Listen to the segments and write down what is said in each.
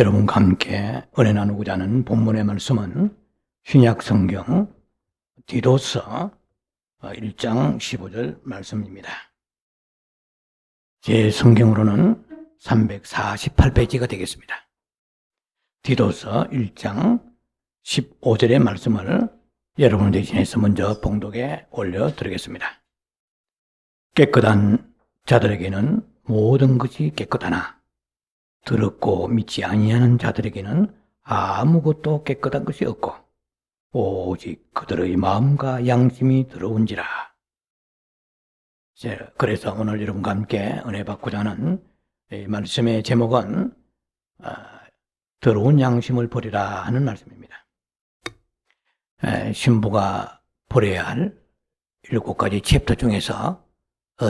여러분과 함께 은혜 나누고자 하는 본문의 말씀은 신약 성경 디도서 1장 15절 말씀입니다. 제 성경으로는 348페이지가 되겠습니다. 디도서 1장 15절의 말씀을 여러분 대신해서 먼저 봉독에 올려드리겠습니다. 깨끗한 자들에게는 모든 것이 깨끗하나 더럽고 믿지 아니하는 자들에게는 아무것도 깨끗한 것이 없고 오직 그들의 마음과 양심이 더러운지라. 그래서 오늘 여러분과 함께 은혜 받고자 하는 이 말씀의 제목은 더러운 양심을 버리라 하는 말씀입니다. 신부가 버려야 할 7가지 챕터 중에서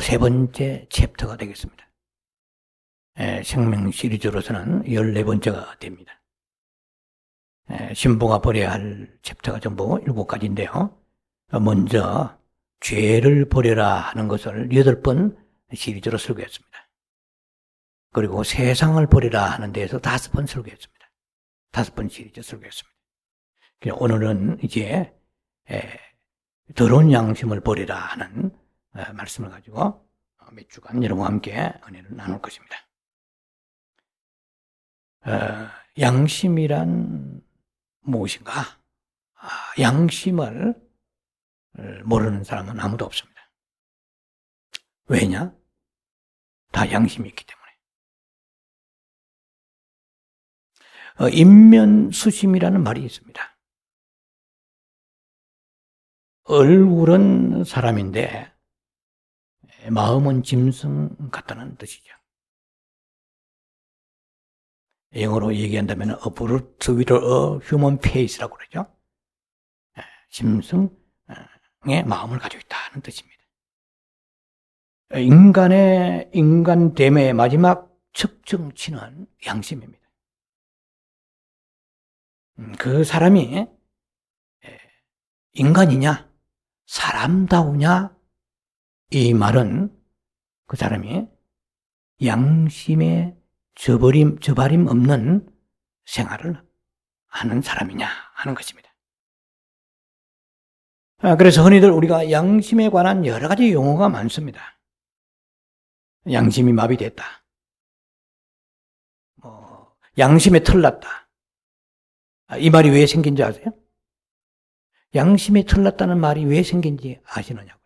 세 번째 챕터가 되겠습니다. 생명 시리즈로서는 14번째가 됩니다. 신부가 버려야 할 챕터가 전부 7가지인데요. 먼저 죄를 버려라 하는 것을 8번 시리즈로 설교했습니다. 그리고 세상을 버리라 하는 데에서 5번 설교했습니다. 5번 시리즈 설교했습니다. 오늘은 이제 더러운 양심을 버리라 하는 말씀을 가지고 몇 주간 여러분과 함께 은혜를 나눌 것입니다. 양심이란 무엇인가? 양심을 모르는 사람은 아무도 없습니다. 왜냐? 다 양심이 있기 때문에. 인면수심이라는 말이 있습니다. 얼굴은 사람인데 마음은 짐승 같다는 뜻이죠. 영어로 얘기한다면 a brute with a human face라고 그러죠. 짐승의 마음을 가지고 있다는 뜻입니다. 인간의 인간됨의 마지막 측정치는 양심입니다. 그 사람이 인간이냐, 사람다우냐, 이 말은 그 사람이 양심의 저버림 없는 생활을 하는 사람이냐 하는 것입니다. 그래서 흔히들 우리가 양심에 관한 여러 가지 용어가 많습니다. 양심이 마비됐다. 양심에 털났다. 이 말이 왜 생긴지 아세요? 양심에 털났다는 말이 왜 생긴지 아시느냐고요.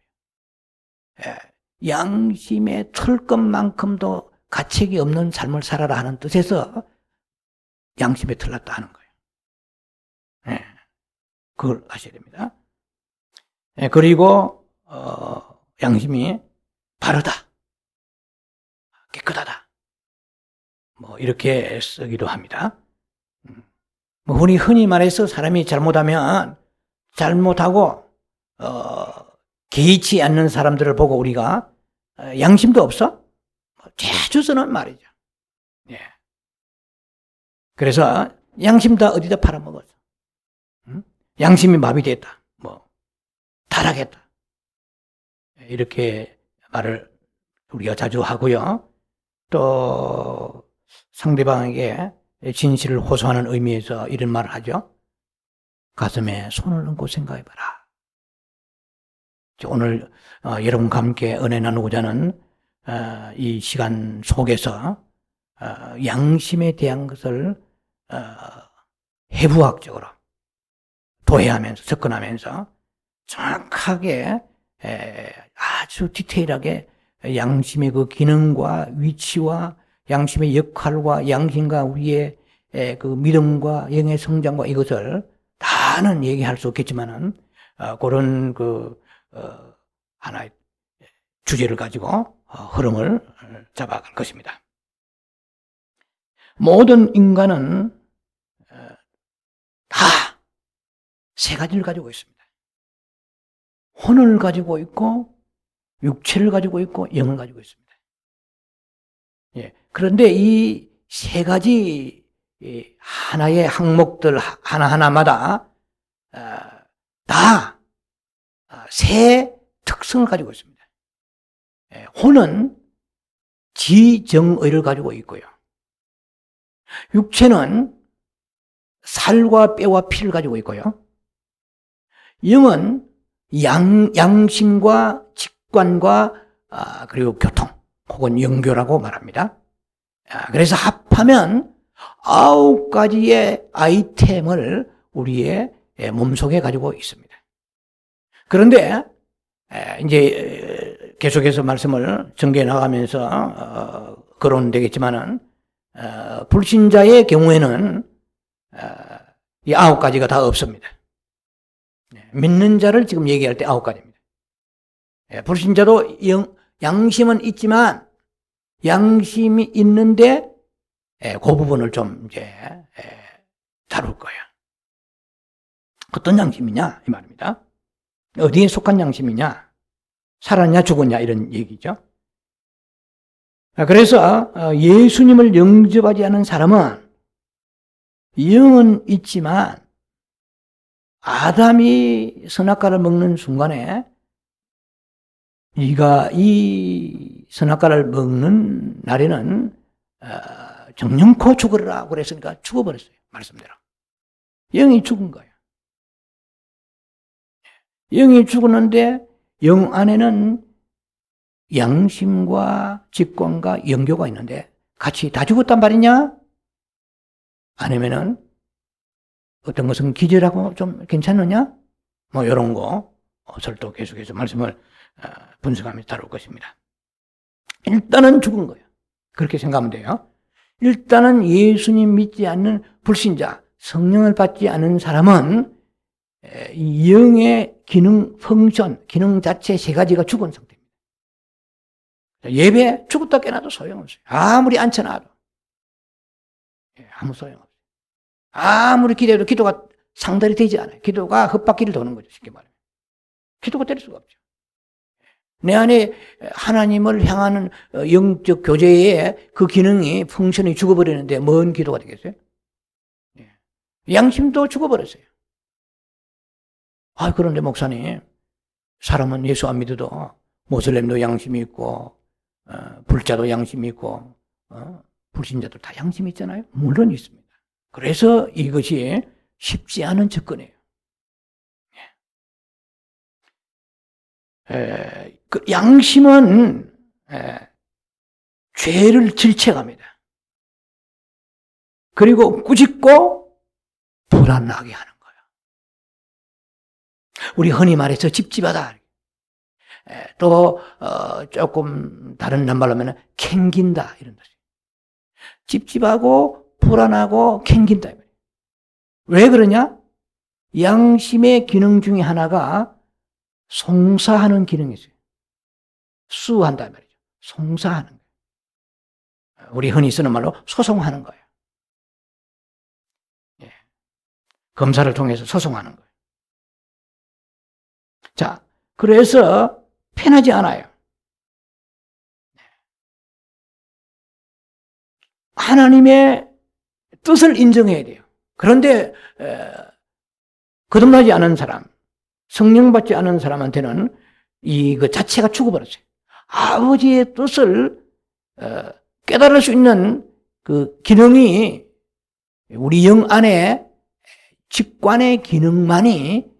양심에 털 것만큼도 가책이 없는 삶을 살아라 하는 뜻에서 양심에 틀렸다 하는 거예요. 그걸 아셔야 됩니다. 그리고 양심이 바르다, 깨끗하다, 이렇게 쓰기도 합니다. 흔히 말해서 사람이 잘못하고 개의치 않는 사람들을 보고 우리가 양심도 없어? 자주 쓰는 말이죠. 예. 그래서 양심 다 어디다 팔아먹었어. 양심이 마비됐다. 타락했다. 이렇게 말을 우리가 자주 하고요. 또 상대방에게 진실을 호소하는 의미에서 이런 말을 하죠. 가슴에 손을 얹고 생각해봐라. 오늘 여러분과 함께 은혜 나누고자 하는 이 시간 속에서 양심에 대한 것을 해부학적으로 도해하면서 접근하면서 정확하게 아주 디테일하게 양심의 그 기능과 위치와 양심의 역할과 양심과 우리의 그 믿음과 영의 성장과 이것을 다는 얘기할 수 없겠지만은 그런 하나의 주제를 가지고 흐름을 잡아갈 것입니다. 모든 인간은 다 세 가지를 가지고 있습니다. 혼을 가지고 있고 육체를 가지고 있고 영을 가지고 있습니다. 그런데 이 세 가지 하나의 항목들 하나하나마다 다 세 특성을 가지고 있습니다. 혼은 지정의를 가지고 있고요. 육체는 살과 뼈와 피를 가지고 있고요. 영은 양심과 직관과 그리고 교통 혹은 영교라고 말합니다. 그래서 합하면 9가지의 아이템을 우리의 몸속에 가지고 있습니다. 그런데 이제 계속해서 말씀을 전개해 나가면서 거론되겠지만은 불신자의 경우에는 이 9가지가 다 없습니다. 믿는 자를 지금 얘기할 때 9가지입니다. 불신자도 양심은 있지만 양심이 있는데 그 부분을 좀 이제 다룰 거예요. 어떤 양심이냐 이 말입니다. 어디에 속한 양심이냐, 살았냐 죽었냐 이런 얘기죠. 그래서 예수님을 영접하지 않은 사람은 영은 있지만 아담이 선악과를 먹는 순간에 네가 이 선악과를 먹는 날에는 정령코 죽으리라 그랬으니까 죽어버렸어요. 말씀대로. 영이 죽은 거예요. 영이 죽었는데 영 안에는 양심과 직관과 영교가 있는데 같이 다 죽었단 말이냐? 아니면은 어떤 것은 기절하고 좀 괜찮느냐? 뭐 이런 거 설도 계속해서 말씀을 분석하면서 다룰 것입니다. 일단은 죽은 거예요. 그렇게 생각하면 돼요. 일단은 예수님 믿지 않는 불신자, 성령을 받지 않은 사람은 이 영의 기능, 펑션, 기능 자체 3가지가 죽은 상태입니다. 예배 죽었다 깨나도 소용없어요. 아무리 앉혀놔도 아무 소용없어요. 아무리 기도해도 기도가 상달이 되지 않아요. 기도가 헛바퀴를 도는 거죠. 쉽게 말하면. 기도가 될 수가 없죠. 내 안에 하나님을 향하는 영적 교제의 그 기능이 펑션이 죽어버리는데 뭔 기도가 되겠어요? 양심도 죽어버렸어요. 그런데 목사님, 사람은 예수 안 믿어도 모슬렘도 양심이 있고 불자도 양심이 있고 불신자도 다 양심이 있잖아요. 물론 있습니다. 그래서 이것이 쉽지 않은 접근이에요. 그 양심은 죄를 질책합니다. 그리고 꾸짖고 불안하게 하는 거예요. 우리 흔히 말해서 찝찝하다. 또 조금 다른 말로 하면 캥긴다 이런 뜻이에요. 찝찝하고 불안하고 캥긴다. 왜 그러냐? 양심의 기능 중에 하나가 송사하는 기능이 있어요. 수한다 말이죠. 송사하는 거예요. 우리 흔히 쓰는 말로 소송하는 거예요. 검사를 통해서 소송하는 거예요. 자, 그래서 편하지 않아요. 하나님의 뜻을 인정해야 돼요. 그런데 거듭나지 않은 사람, 성령 받지 않은 사람한테는 그 자체가 죽어버렸어요. 아버지의 뜻을 깨달을 수 있는 그 기능이 우리 영 안에 직관의 기능만이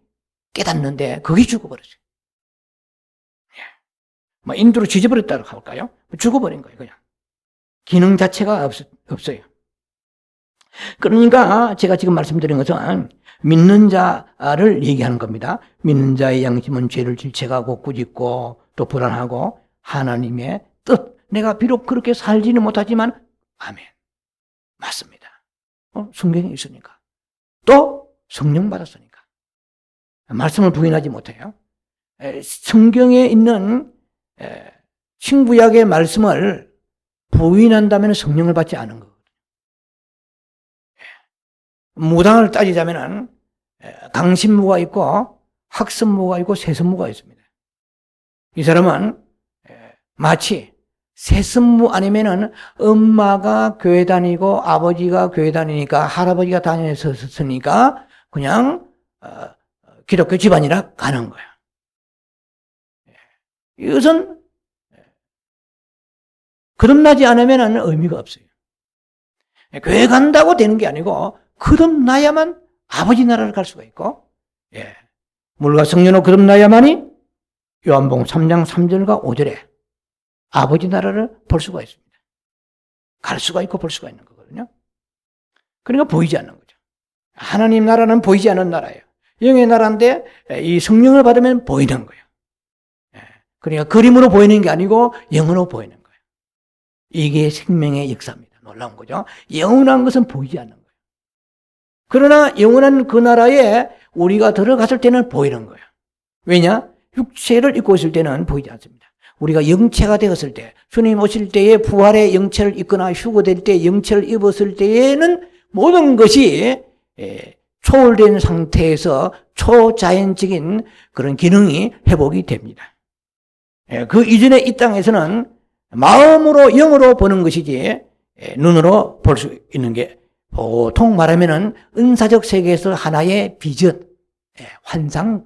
깨닫는데 그게 죽어버렸어요. 뭐 인도로 지져버렸다고 할까요? 죽어버린 거예요, 그냥. 기능 자체가 없어요. 그러니까 제가 지금 말씀드린 것은 믿는 자를 얘기하는 겁니다. 믿는 자의 양심은 죄를 질책하고 꾸짖고 또 불안하고 하나님의 뜻. 내가 비록 그렇게 살지는 못하지만 아멘. 맞습니다. 성경에 있으니까. 또 성령 받았으니까. 말씀을 부인하지 못해요. 성경에 있는 신구약의 말씀을 부인한다면 성령을 받지 않은 거거든요. 무당을 따지자면 강신무가 있고 학선무가 있고 세선무가 있습니다. 이 사람은 마치 세선무 아니면은 엄마가 교회 다니고 아버지가 교회 다니니까 할아버지가 다녔었으니까 그냥 기독교 집안이라 가는 거야. 이것은 거듭나지 않으면 의미가 없어요. 교회 간다고 되는 게 아니고 거듭나야만 아버지 나라를 갈 수가 있고, 물과 성령으로 거듭나야만이 요한복음 3장 3절과 5절에 아버지 나라를 볼 수가 있습니다. 갈 수가 있고 볼 수가 있는 거거든요. 그러니까 보이지 않는 거죠. 하나님 나라는 보이지 않는 나라예요. 영의 나라인데 이 성령을 받으면 보이는 거예요. 그러니까 그림으로 보이는 게 아니고 영으로 보이는 거예요. 이게 생명의 역사입니다. 놀라운 거죠. 영원한 것은 보이지 않는 거예요. 그러나 영원한 그 나라에 우리가 들어갔을 때는 보이는 거예요. 왜냐? 육체를 입고 있을 때는 보이지 않습니다. 우리가 영체가 되었을 때, 주님 오실 때에 부활의 영체를 입거나 휴거될 때 영체를 입었을 때에는 모든 것이 초월된 상태에서 초자연적인 그런 기능이 회복이 됩니다. 그 이전에 이 땅에서는 마음으로 영으로 보는 것이지 눈으로 볼 수 있는 게 보통 말하면은 은사적 세계에서 하나의 비전, 환상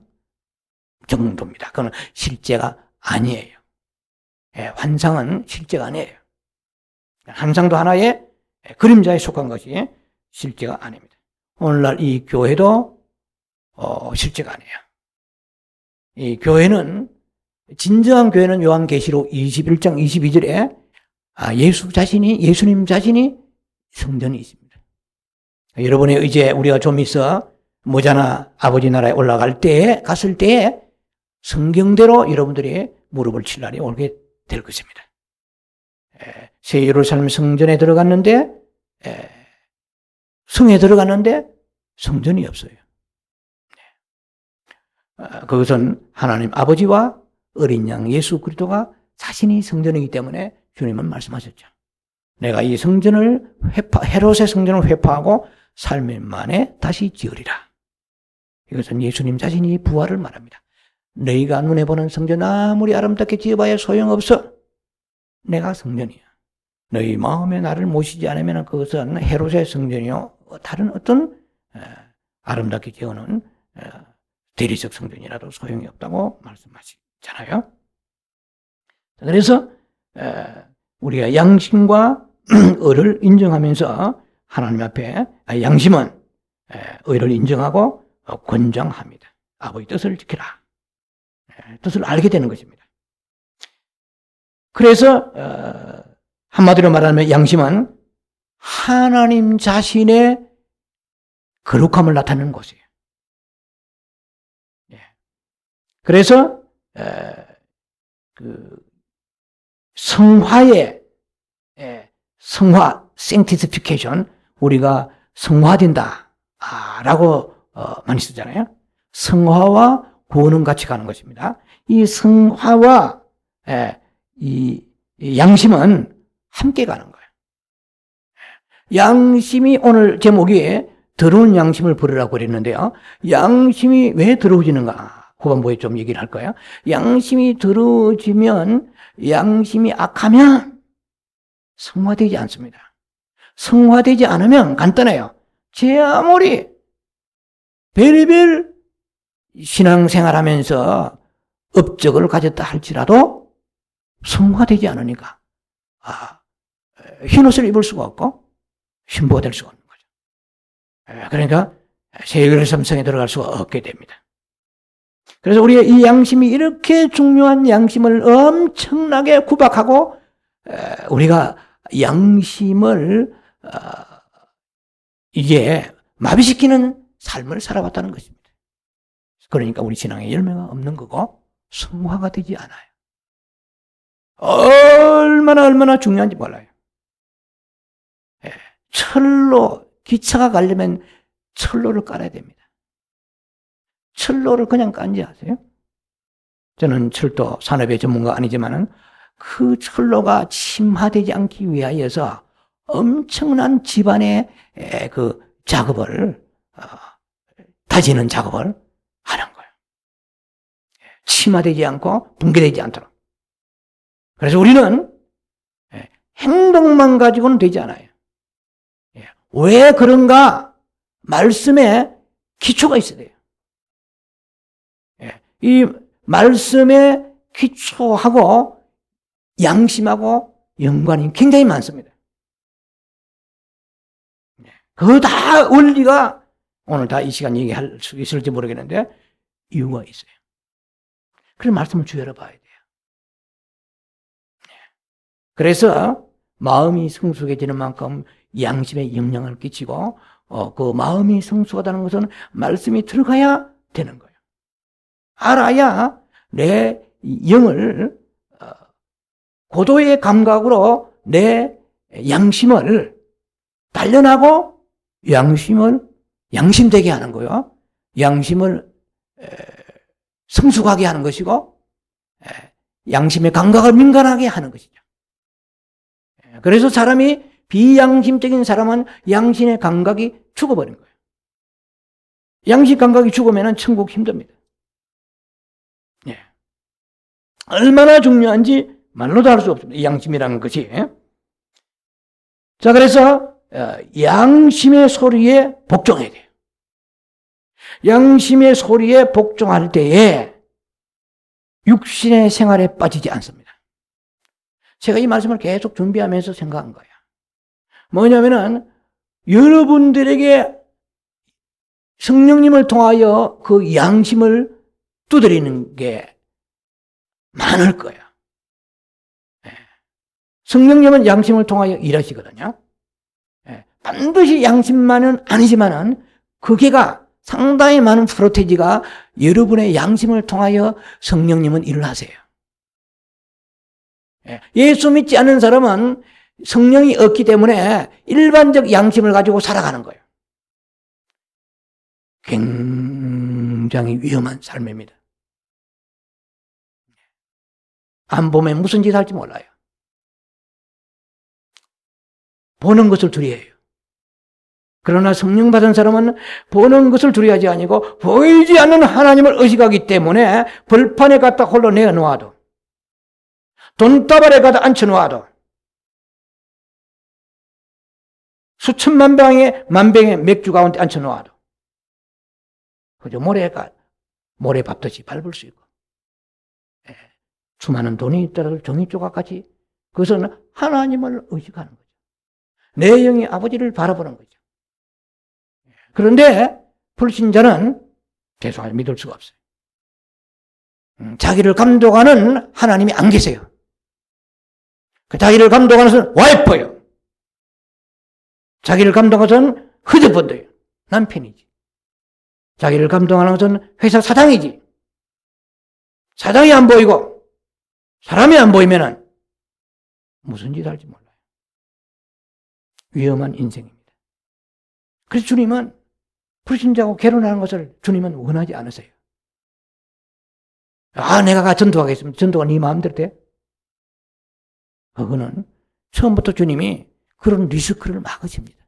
정도입니다. 그건 실제가 아니에요. 환상은 실제가 아니에요. 환상도 하나의 그림자에 속한 것이 실제가 아닙니다. 오늘날 이 교회도 실제가 아니에요. 이 교회는 진정한 교회는 요한계시록 21장 22절에 예수님 자신이 성전이 있습니다. 여러분의 이제 우리가 좀 있어 모자나 아버지 나라에 올라갈 때에 갔을 때에 성경대로 여러분들이 무릎을 칠 날이 오게 될 것입니다. 새 예루살렘 성전에 들어갔는데 성에 들어갔는데 성전이 없어요. 그것은 하나님 아버지와 어린 양 예수 그리스도가 자신이 성전이기 때문에 주님은 말씀하셨죠. 내가 이 성전을 헤롯의 성전을 회파하고 3일 만에 다시 지으리라. 이것은 예수님 자신이 부활을 말합니다. 너희가 눈에 보는 성전 아무리 아름답게 지어봐야 소용없어. 내가 성전이야. 너희 마음에 나를 모시지 않으면 그것은 헤롯의 성전이요 다른 어떤 아름답게 지어놓은 대리석 성전이라도 소용이 없다고 말씀하시잖아요. 그래서 우리가 양심과 의를 인정하면서 하나님 앞에 양심은 의를 인정하고 권장합니다. 아버지 뜻을 지키라. 뜻을 알게 되는 것입니다. 그래서 한마디로 말하면 양심은 하나님 자신의 거룩함을 나타내는 곳이에요. 그래서 그 성화의 성화, sanctification, 우리가 성화된다라고 많이 쓰잖아요. 성화와 구원은 같이 가는 것입니다. 이 성화와 이 양심은 함께 가는 거예요. 양심이 오늘 제목이 더러운 양심을 버리라고 그랬는데요. 양심이 왜 더러워지는가? 후반부에 좀 얘기를 할 거예요. 양심이 더러워지면, 양심이 악하면 성화되지 않습니다. 성화되지 않으면 간단해요. 제 아무리 별의별 신앙생활 하면서 업적을 가졌다 할지라도 성화되지 않으니까 흰옷을 입을 수가 없고 신부가 될 수가 없는 거죠. 그러니까 세계의 삼성에 들어갈 수가 없게 됩니다. 그래서 우리가 이 양심이 이렇게 중요한 양심을 엄청나게 구박하고 우리가 양심을 이게 마비시키는 삶을 살아왔다는 것입니다. 그러니까 우리 신앙에 열매가 없는 거고 성화가 되지 않아요. 얼마나 중요한지 몰라요. 철로, 기차가 가려면 철로를 깔아야 됩니다. 철로를 그냥 깐지 아세요? 저는 철도 산업의 전문가 아니지만은 그 철로가 침하되지 않기 위하여서 엄청난 집안의 그 작업을, 다지는 작업을 하는 거예요. 침하되지 않고 붕괴되지 않도록. 그래서 우리는 행동만 가지고는 되지 않아요. 왜 그런가? 말씀에 기초가 있어야 돼요. 이 말씀에 기초하고 양심하고 연관이 굉장히 많습니다. 그 다 원리가 오늘 다 이 시간 얘기할 수 있을지 모르겠는데 이유가 있어요. 그래서 말씀을 주의로 봐야 돼요. 그래서 마음이 성숙해지는 만큼 양심에 영향을 끼치고 그 마음이 성숙하다는 것은 말씀이 들어가야 되는 거예요. 알아야 내 영을 고도의 감각으로 내 양심을 단련하고 양심되게 하는 거예요. 양심을 성숙하게 하는 것이고 양심의 감각을 민감하게 하는 것이죠. 그래서 사람이 비양심적인 사람은 양심의 감각이 죽어버린 거예요. 양심 감각이 죽으면 천국 힘듭니다. 얼마나 중요한지 말로도 할 수 없습니다. 이 양심이라는 것이. 자, 그래서 양심의 소리에 복종해야 돼요. 양심의 소리에 복종할 때에 육신의 생활에 빠지지 않습니다. 제가 이 말씀을 계속 준비하면서 생각한 거예요. 뭐냐면은 여러분들에게 성령님을 통하여 그 양심을 두드리는 게 많을 거예요. 성령님은 양심을 통하여 일하시거든요. 반드시 양심만은 아니지만은 그게가 상당히 많은 프로테지가 여러분의 양심을 통하여 성령님은 일을 하세요. 예수 믿지 않는 사람은 성령이 없기 때문에 일반적 양심을 가지고 살아가는 거예요. 굉장히 위험한 삶입니다. 안 보면 무슨 짓 할지 몰라요. 보는 것을 두려워해요. 그러나 성령 받은 사람은 보는 것을 두려워하지 아니고 보이지 않는 하나님을 의식하기 때문에 벌판에 갖다 홀로 내어놓아도 돈다발에 갖다 앉혀놓아도 수천만 병의 만병의 맥주 가운데 앉혀놓아도 그저 모래 밟듯이 밟을 수 있고 수많은 돈이 있더라도 종이조각같이 그것은 하나님을 의식하는 거죠. 내 영이 아버지를 바라보는 거죠. 그런데 불신자는 죄송하지만 믿을 수가 없어요. 자기를 감독하는 하나님이 안 계세요. 그 자기를 감독하는 것은 와이프예요. 자기를 감독하는 것은 허즈번드예요. 남편이지. 자기를 감독하는 것은 회사 사장이지. 사장이 안 보이고 사람이 안 보이면은 무슨 짓 할지 몰라요. 위험한 인생입니다. 그래서 주님은 불신자하고 결혼하는 것을 주님은 원하지 않으세요. 내가 전도하겠습니다. 전도가 네 마음대로 돼? 그거는 처음부터 주님이 그런 리스크를 막으십니다.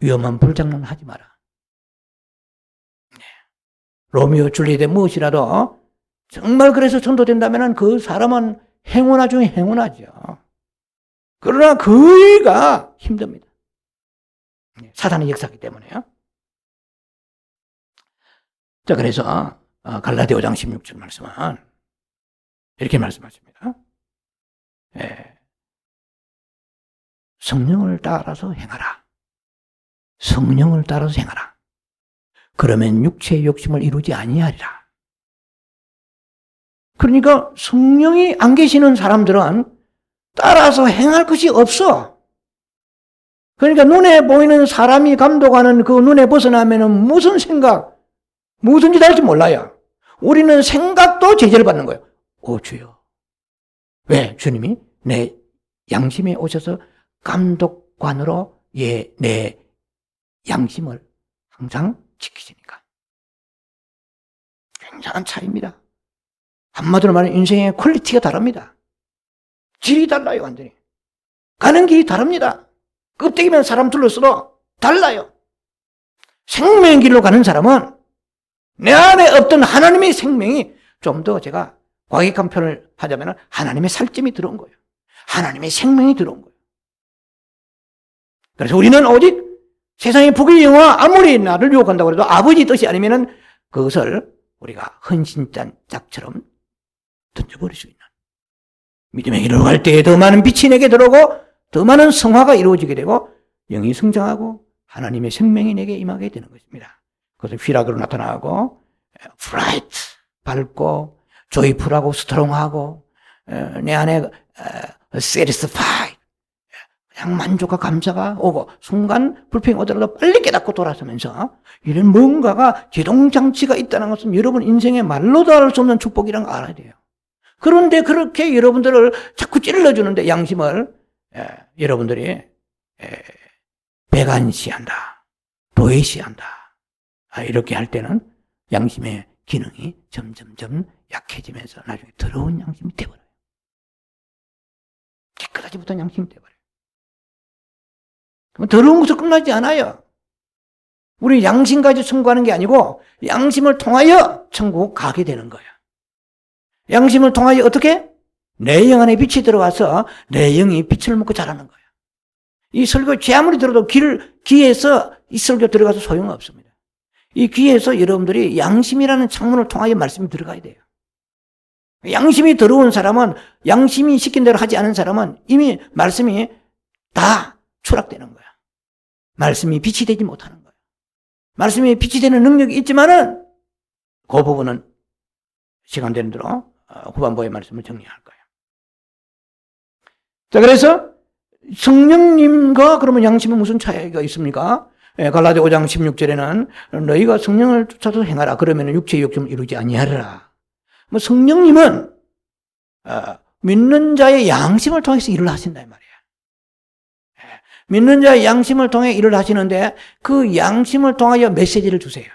위험한 불장난 하지 마라. 로미오 줄리엣의 무엇이라도 정말 그래서 전도된다면 그 사람은 행운아 중에 행운아죠. 그러나 그이가 힘듭니다. 사단의 역사이기 때문에요. 자, 그래서 갈라디아 5장 16절 말씀은 이렇게 말씀하십니다. 성령을 따라서 행하라. 성령을 따라서 행하라. 그러면 육체의 욕심을 이루지 아니하리라. 그러니까 성령이 안 계시는 사람들은 따라서 행할 것이 없어. 그러니까 눈에 보이는 사람이 감독하는 그 눈에 벗어나면은 무슨 생각, 무슨 짓 할지 몰라요. 우리는 생각도 제재를 받는 거예요. 오, 주여. 왜? 주님이 내 양심에 오셔서 감독관으로 내 양심을 항상 지키시니까. 굉장한 차이입니다. 한마디로 말하면 인생의 퀄리티가 다릅니다. 질이 달라요, 완전히. 가는 길이 다릅니다. 껍데기면 사람 둘러서도 달라요. 생명의 길로 가는 사람은 내 안에 없던 하나님의 생명이 좀 더 제가 과격한 표현을 하자면 하나님의 살점이 들어온 거예요. 하나님의 생명이 들어온 거예요. 그래서 우리는 오직 세상의 북의 영화 아무리 나를 유혹한다고 해도 아버지 뜻이 아니면은 그것을 우리가 헌신짝처럼 던져버릴 수 있는 믿음의 길로 갈 때에 더 많은 빛이 내게 들어오고 더 많은 성화가 이루어지게 되고 영이 성장하고 하나님의 생명이 내게 임하게 되는 것입니다. 그래서 휘락으로 나타나고 브라이트, 밝고 조이풀하고 스트롱하고 내 안에 satisfied, 그냥 만족과 감사가 오고 순간 불평이 오더라도 빨리 깨닫고 돌아서면서 이런 뭔가가 제동장치가 있다는 것은 여러분 인생의 말로도 알 수 없는 축복이라는 걸 알아야 돼요. 그런데 그렇게 여러분들을 자꾸 찔러주는데 양심을 여러분들이 배관시한다, 도외시한다, 이렇게 할 때는 양심의 기능이 점점점 약해지면서 나중에 더러운 양심이 돼버려요. 깨끗하지 못한 양심이 돼버려요. 그럼 더러운 것으로 끝나지 않아요. 우리 양심까지 청구하는 게 아니고 양심을 통하여 천국 가게 되는 거예요. 양심을 통하여 어떻게? 내 영 안에 빛이 들어와서 내 영이 빛을 먹고 자라는 거예요. 이 설교 제 아무리 들어도 귀에서 이 설교 들어가서 소용없습니다. 이 귀에서 여러분들이 양심이라는 창문을 통하여 말씀이 들어가야 돼요. 양심이 더러운 사람은, 양심이 시킨 대로 하지 않은 사람은 이미 말씀이 다 추락되는 거야. 말씀이 빛이 되지 못하는 거야. 말씀이 빛이 되는 능력이 있지만은 그 부분은 시간 되는 대로 후반부의 말씀을 정리할 거예요. 자, 그래서 성령님과 그러면 양심은 무슨 차이가 있습니까? 갈라디아 5장 16절에는 너희가 성령을 쫓아서 행하라. 그러면 육체의 욕심을 이루지 아니하리라. 뭐 성령님은 믿는 자의 양심을 통해서 일을 하신다 이 말이에요. 믿는 자의 양심을 통해 일을 하시는데 그 양심을 통하여 메시지를 주세요.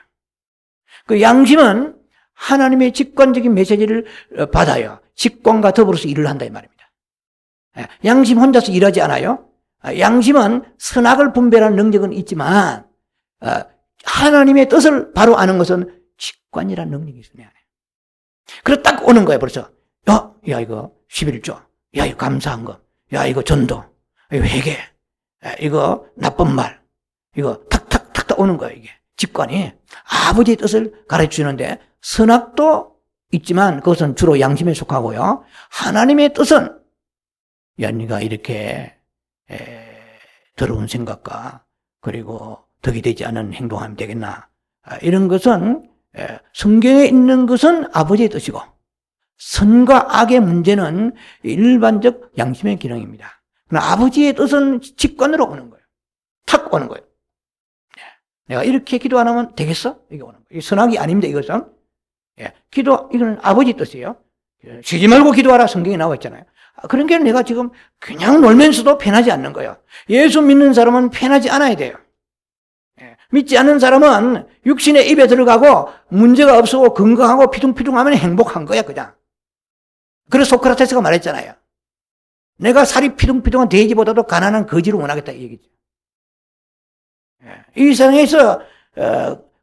그 양심은 하나님의 직관적인 메시지를 받아요. 직관과 더불어서 일을 한다 이 말입니다. 양심 혼자서 일하지 않아요. 양심은 선악을 분별하는 능력은 있지만 하나님의 뜻을 바로 아는 것은 직관이라는 능력이 있어요. 내 안에. 그래서 딱 오는 거예요. 벌써 야 이거 11조, 야 이거 감사한 거, 야 이거 전도, 이거 회개, 이거 나쁜 말, 이거 탁탁탁탁 오는 거예요. 이게 직관이 아버지의 뜻을 가르쳐주는데 선악도 있지만 그것은 주로 양심에 속하고요. 하나님의 뜻은 야 네가 이렇게 더러운 생각과 그리고 덕이 되지 않은 행동하면 되겠나, 이런 것은 성경에 있는 것은 아버지의 뜻이고 선과 악의 문제는 일반적 양심의 기능입니다. 그러나 아버지의 뜻은 직관으로 오는 거예요. 탁 오는 거예요. 내가 이렇게 기도 안 하면 되겠어? 이게 오는 거예요. 선악이 아닙니다. 이것은 이거는 아버지 뜻이에요. 쉬지 말고 기도하라 성경에 나와 있잖아요. 그런 게 내가 지금 그냥 놀면서도 편하지 않는 거예요. 예수 믿는 사람은 편하지 않아야 돼요. 믿지 않는 사람은 육신의 입에 들어가고 문제가 없고 건강하고 피둥피둥하면 행복한 거야 그냥. 그래서 소크라테스가 말했잖아요. 내가 살이 피둥피둥한 돼지보다도 가난한 거지를 원하겠다 이 얘기죠. 이 세상에서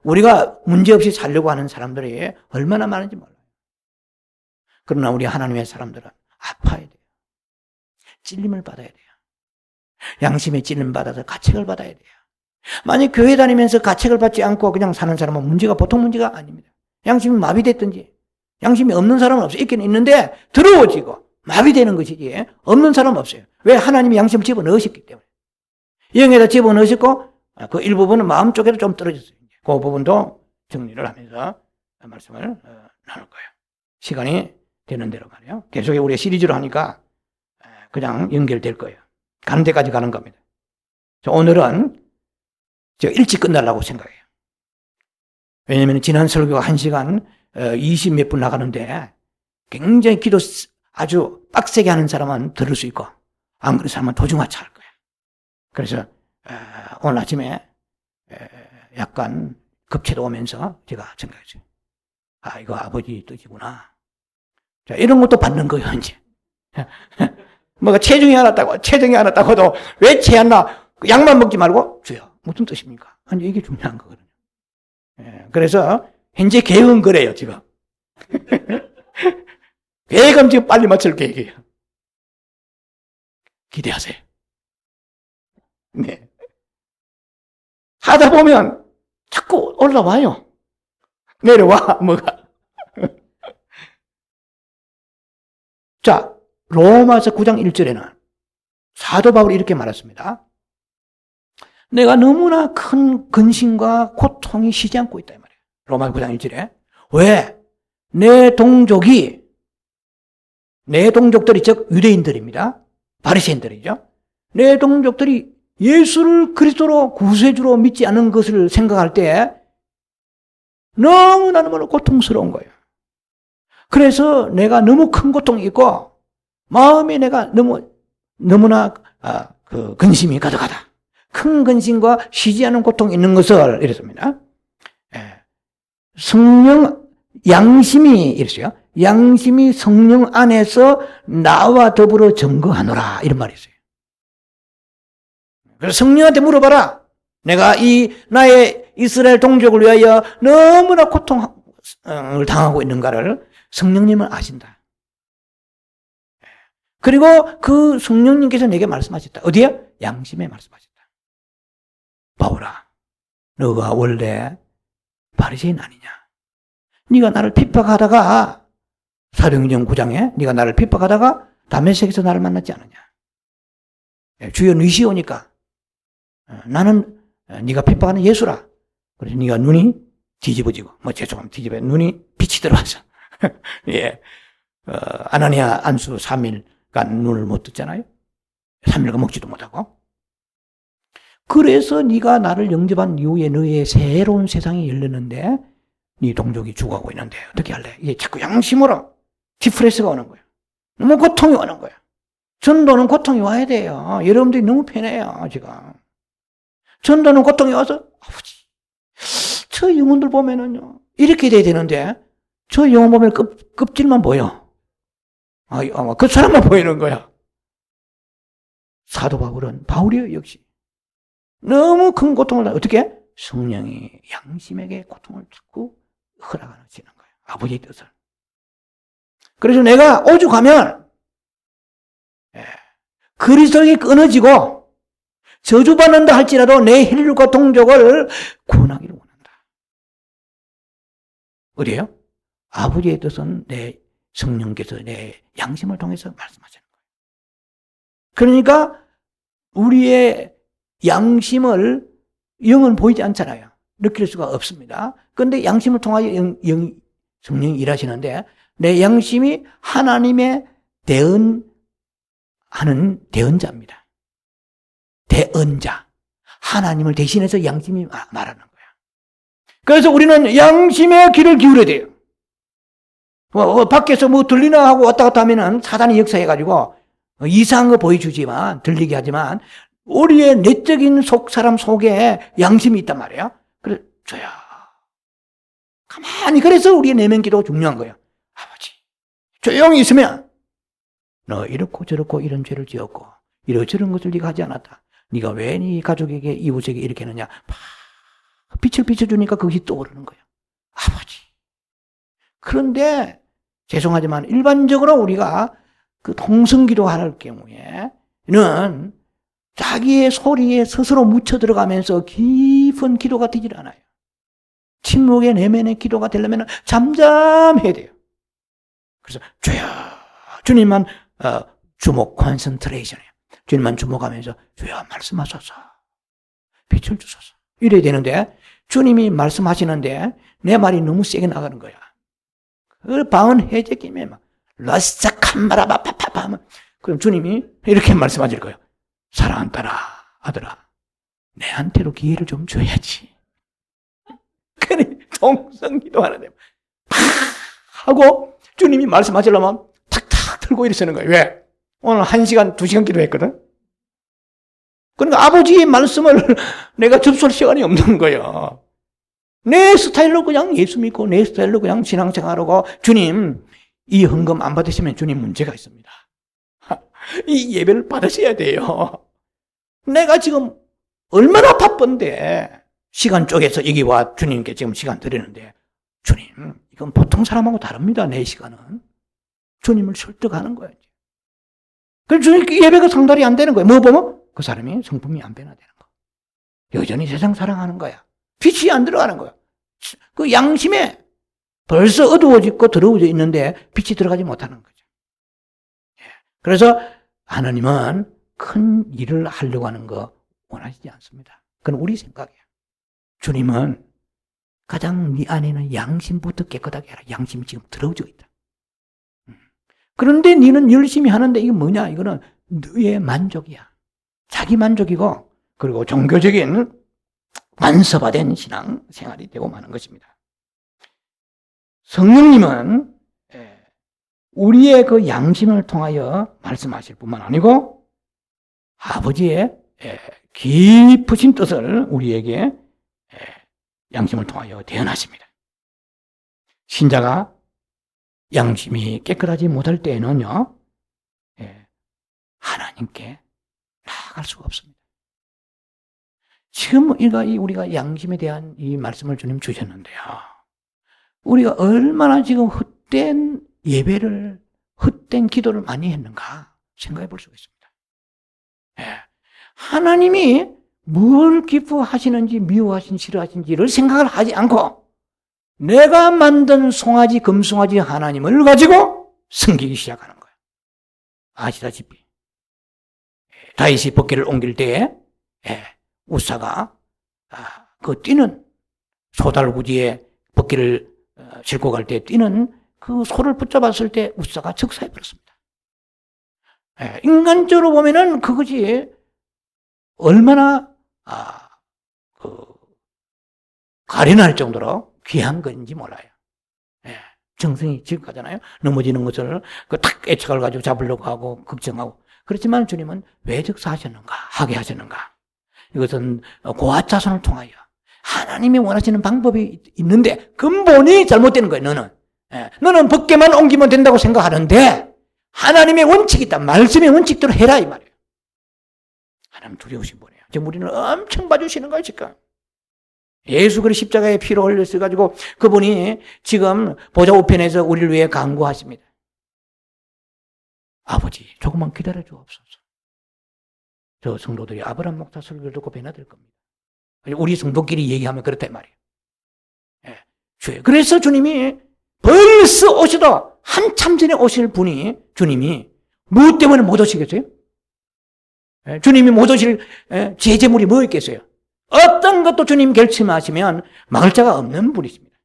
우리가 문제없이 살려고 하는 사람들이 얼마나 많은지 몰라요. 그러나 우리 하나님의 사람들은 아파야 돼요. 찔림을 받아야 돼요. 양심의 찔림 받아서 가책을 받아야 돼요. 만약 교회 다니면서 가책을 받지 않고 그냥 사는 사람은 문제가 보통 문제가 아닙니다. 양심이 마비됐든지 양심이 없는 사람은 없어요. 있긴 있는데 더러워지고 마비되는 것이지 없는 사람은 없어요. 왜? 하나님이 양심을 집어넣으셨기 때문에. 영에다 집어넣으셨고 그 일부분은 마음 쪽에도 좀 떨어졌어요. 그 부분도 정리를 하면서 말씀을 나눌 거예요. 시간이 되는 대로 말이에요. 계속 우리가 시리즈로 하니까 그냥 연결될 거예요. 가는 데까지 가는 겁니다. 오늘은 제가 일찍 끝나려고 생각해요. 왜냐하면 지난 설교가 1시간 20 몇 분 나가는데 굉장히 기도 아주 빡세게 하는 사람은 들을 수 있고 안 그런 사람은 도중하차 할 거예요. 그래서 오늘 아침에 약간 급체도 오면서 제가 생각했어요. 이거 아버지 뜻이구나. 자, 이런 것도 받는 거예요, 이제. 뭐가 체중이 하나 따고도 왜 체 안 나? 약만 먹지 말고 주여. 무슨 뜻입니까? 아니, 이게 중요한 거거든요. 그래서 현재 계획은 그래요, 지금. 계획은 지금 빨리 맞출 계획이에요. 기대하세요. 네. 하다 보면 자꾸 올라와요. 내려와, 뭐가. 자, 로마서 9장 1절에는 사도 바울이 이렇게 말했습니다. 내가 너무나 큰 근심과 고통이 쉬지 않고 있다 이 말이에요. 로마서 9장 1절에. 왜? 내 동족들이 즉 유대인들입니다. 바리새인들이죠. 내 동족들이 예수를 그리스도로 구세주로 믿지 않은 것을 생각할 때 너무나 고통스러운 거예요. 그래서 내가 너무 큰 고통이 있고 마음에 내가 너무나 그 근심이 가득하다. 큰 근심과 쉬지 않은 고통이 있는 것을 이랬습니다. 성령 양심이 이랬어요. 양심이 성령 안에서 나와 더불어 점거하노라 이런 말이 있어요. 그래서 성령한테 물어봐라. 내가 나의 이스라엘 동족을 위하여 너무나 고통을 당하고 있는가를 성령님은 아신다. 그리고 그 성령님께서 내게 말씀하셨다. 어디에? 양심에 말씀하셨다. 바울아, 너가 원래 바리새인 아니냐? 네가 나를 핍박하다가 사도행전 9장에 네가 나를 핍박하다가 다메섹에서 나를 만났지 않느냐? 주여 니시오니까 나는 네가 핍박하는 예수라. 그래서 네가 눈이 뒤집어지고 죄송합니다. 뒤집어 눈이 빛이 들어와서 예, 아나니아 안수 3일간 눈을 못 떴잖아요. 3일간 먹지도 못하고. 그래서 네가 나를 영접한 이후에 너의 새로운 세상이 열렸는데 네 동족이 죽어가고 있는데 어떻게 할래? 이게 자꾸 양심으로 디프레스가 오는 거예요. 너무 고통이 오는 거예요. 전도는 고통이 와야 돼요. 여러분들이 너무 편해요 지금. 전도는 고통이 와서 아버지 저 영혼들 보면은요 이렇게 돼야 되는데 저 영혼 보면 껍질만 보여. 그 사람만 보이는 거야. 사도 바울이에요 역시. 너무 큰 고통을 어떻게? 성령이 양심에게 고통을 자꾸 허락하시는 거예요. 아버지의 뜻을. 그래서 내가 오죽하면 그리스도에게 끊어지고 저주받는다 할지라도 내 혈육과 동족을 구원하기를 원한다. 어디에요? 아버지의 뜻은 내 성령께서 내 양심을 통해서 말씀하시는 거예요. 그러니까 우리의 양심을 영은 보이지 않잖아요. 느낄 수가 없습니다. 그런데 양심을 통하여 성령이 일하시는데 내 양심이 하나님의 대언하는 대언자입니다. 대언자. 하나님을 대신해서 양심이 말하는 거야. 그래서 우리는 양심의 귀를 기울여야 돼요. 밖에서 들리나 하고 왔다 갔다 하면은 사단이 역사해가지고 이상한 거 보여주지만, 들리게 하지만, 우리의 내적인 사람 속에 양심이 있단 말이에요. 그래, 줘야. 가만히, 그래서 우리의 내면 기도가 중요한 거예요. 아버지, 조용히 있으면, 너 이렇고 저렇고 이런 죄를 지었고, 이러저런 것을 네가 하지 않았다. 네가 왜 네 가족에게, 이웃에게 이렇게 했느냐. 빛을 비춰주니까 그것이 떠오르는 거예요. 아버지. 그런데, 죄송하지만, 일반적으로 우리가 그 통성기도 할 경우에는 자기의 소리에 스스로 묻혀 들어가면서 깊은 기도가 되질 않아요. 침묵의 내면의 기도가 되려면 잠잠해야 돼요. 그래서 주여, 주님만 주목, 컨센트레이션이에요. 주님만 주목하면서 주여 말씀하소서, 빛을 주소서 이래야 되는데 주님이 말씀하시는데 내 말이 너무 세게 나가는 거야. 그 방언 해제김에 막 러스카마라바파파파 하면 그럼 주님이 이렇게 말씀하실 거예요. 사랑하는 딸아, 아들아, 내한테로 기회를 좀 줘야지. 그래, 동성기도 하는데 팍 하고 주님이 말씀하시려면 탁탁 들고 일어서는 거예요. 왜? 오늘 1시간, 2시간 기도했거든. 그러니까 아버지의 말씀을 내가 접수할 시간이 없는 거예요. 내 스타일로 그냥 예수 믿고 내 스타일로 그냥 신앙생활하고 주님 이 헌금 안 받으시면 주님 문제가 있습니다. 이 예배를 받으셔야 돼요. 내가 지금 얼마나 바쁜데 시간 쪼개서 여기 와 주님께 지금 시간 드리는데 주님 이건 보통 사람하고 다릅니다. 내 시간은. 주님을 설득하는 거예요. 그래서 주님 예배가 상달이 안 되는 거예요. 뭐 보면 그 사람이 성품이 안 변화되는 거. 여전히 세상 사랑하는 거야. 빛이 안 들어가는 거야. 그 양심에 벌써 어두워지고 더러워져 있는데 빛이 들어가지 못하는 거죠. 그래서 하나님은 큰 일을 하려고 하는 거 원하시지 않습니다. 그건 우리 생각이에요. 주님은 가장 네 안에는 양심부터 깨끗하게 해라. 양심이 지금 더러워져 있다. 그런데 너는 열심히 하는데 이게 뭐냐? 이거는 너의 만족이야. 자기 만족이고, 그리고 종교적인 완서화된 신앙 생활이 되고 마는 것입니다. 성령님은 우리의 그 양심을 통하여 말씀하실 뿐만 아니고 아버지의 깊으신 뜻을 우리에게 양심을 통하여 대언하십니다. 신자가 양심이 깨끗하지 못할 때에는요, 하나님께 나아갈 수가 없습니다. 지금 우리가 양심에 대한 이 말씀을 주님 주셨는데요. 우리가 얼마나 지금 헛된 예배를, 헛된 기도를 많이 했는가 생각해 볼 수가 있습니다. 하나님이 뭘 기뻐하시는지, 미워하시는지, 싫어하시는지를 생각을 하지 않고 내가 만든 송아지, 금송아지 하나님을 가지고 섬기기 시작하는 거예요. 아시다시피 다윗이 법궤를 옮길 때에 우사가 그 뛰는 소달구지에 법궤를 싣고 갈 때 뛰는 그 소를 붙잡았을 때 우사가 즉사해 버렸습니다. 인간적으로 보면은 그것이 얼마나 가련할 정도로 귀한 건지 몰라요. 정성이 지극하잖아요. 넘어지는 것을 탁 애착을 가지고 잡으려고 하고 걱정하고. 그렇지만 주님은 왜 즉사하셨는가? 하게 하셨는가? 이것은 고아자손을 통하여 하나님이 원하시는 방법이 있는데 근본이 잘못되는 거예요. 너는 법궤만 옮기면 된다고 생각하는데 하나님의 원칙이 있다. 말씀의 원칙대로 해라 이 말이에요. 하나님 두려우신 분이에요. 지금 우리는 엄청 봐주시는 거예요 지금. 예수 그리스도 십자가에 피로 흘렸어가지고 그분이 지금 보좌 우편에서 우리를 위해 간구하십니다. 아버지 조금만 기다려 주옵소서. 저 성도들이 아브라함 목사 설교를 듣고 변화될 겁니다. 우리 성도끼리 얘기하면 그렇단 말이에요. 그래서 주님이 벌써 오시다 한참 전에 오실 분이 주님이 무엇 때문에 못 오시겠어요? 주님이 못 오실 제재물이 뭐 있겠어요? 어떤 것도 주님 결심하시면 막을 자가 없는 분이십니다.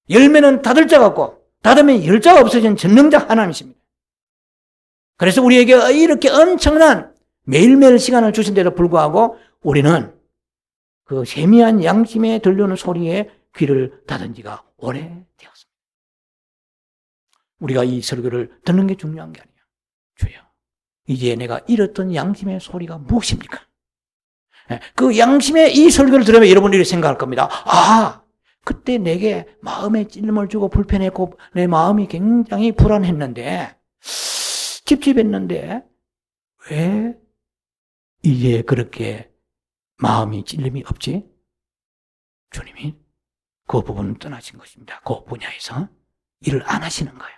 열매는 닫을 자가 없고 닫으면 열 자가 없어진 전능자 하나님이십니다. 그래서 우리에게 이렇게 엄청난 매일매일 시간을 주신데도 불구하고 우리는 그 세미한 양심에 들려오는 소리에 귀를 닫은 지가 오래되었습니다. 우리가 이 설교를 듣는 게 중요한 게 아니에요. 주여, 이제 내가 잃었던 양심의 소리가 무엇입니까? 그 양심의 이 설교를 들으면 여러분들이 생각할 겁니다. 그때 내게 마음에 찔림을 주고 불편했고 내 마음이 굉장히 불안했는데 찝찝했는데 왜 이제 그렇게 마음이 찔림이 없지? 주님이 그 부분을 떠나신 것입니다. 그 분야에서 일을 안 하시는 거예요.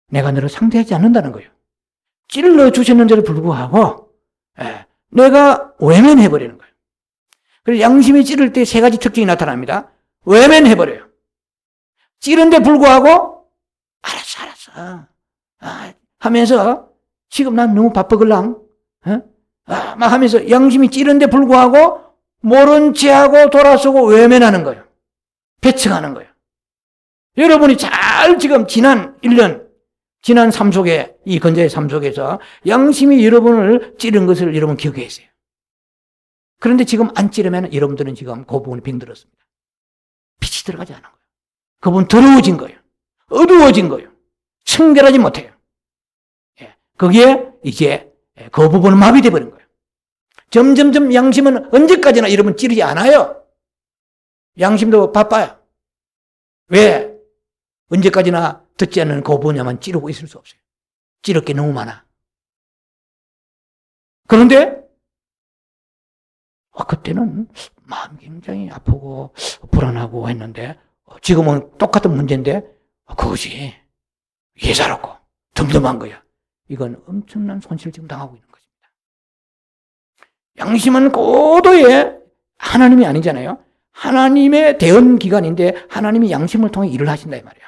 내가 너를 상대하지 않는다는 거예요. 찔러주셨는데도 불구하고 내가 외면해버리는 거예요. 그래서 양심이 찌를 때 세 가지 특징이 나타납니다. 외면해버려요. 찌른데 불구하고 알았어 하면서 지금 난 너무 바쁘걸랑 막 하면서 양심이 찌른데 불구하고 모른 체하고 돌아서고 외면하는 거예요. 배척하는 거예요. 여러분이 잘 지금 지난 1년 지난 삶 속에 이 건자의 삶 속에서 양심이 여러분을 찌른 것을 여러분 기억했어요. 그런데 지금 안 찌르면 여러분들은 지금 그 부분이 병들었습니다. 빛이 들어가지 않은 거예요. 그분 더러워진 거예요. 어두워진 거예요. 청결하지 못해요. 거기에 이제 그 부분은 마비되어 버린 거예요. 점점점 양심은 언제까지나 여러분 찌르지 않아요. 양심도 바빠요. 왜? 언제까지나 듣지 않는 그 분야만 찌르고 있을 수 없어요. 찌를 게 너무 많아. 그런데 그때는 마음이 굉장히 아프고 불안하고 했는데 지금은 똑같은 문제인데 그것이 예사롭고 덤덤한 거야. 이건 엄청난 손실을 지금 당하고 있는 것입니다. 양심은 고도의 하나님이 아니잖아요. 하나님의 대언 기관인데 하나님이 양심을 통해 일을 하신다 이 말이야.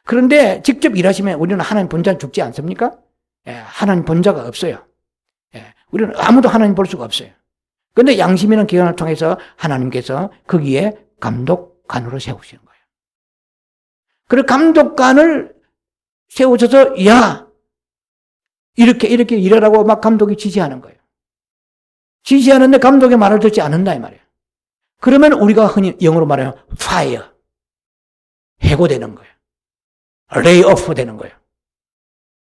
그런데 직접 일하시면 우리는 하나님 본자는 죽지 않습니까? 하나님 본자가 없어요. 우리는 아무도 하나님 볼 수가 없어요. 그런데 양심이라는 기관을 통해서 하나님께서 거기에 감독관으로 세우시는 거예요. 그리고 감독관을 세우셔서 야 이렇게 일하라고 막 감독이 지시하는 거예요. 지시하는데 감독의 말을 듣지 않는다 이 말이에요. 그러면 우리가 흔히 영어로 말하면 fire, 해고되는 거예요. lay off 되는 거예요.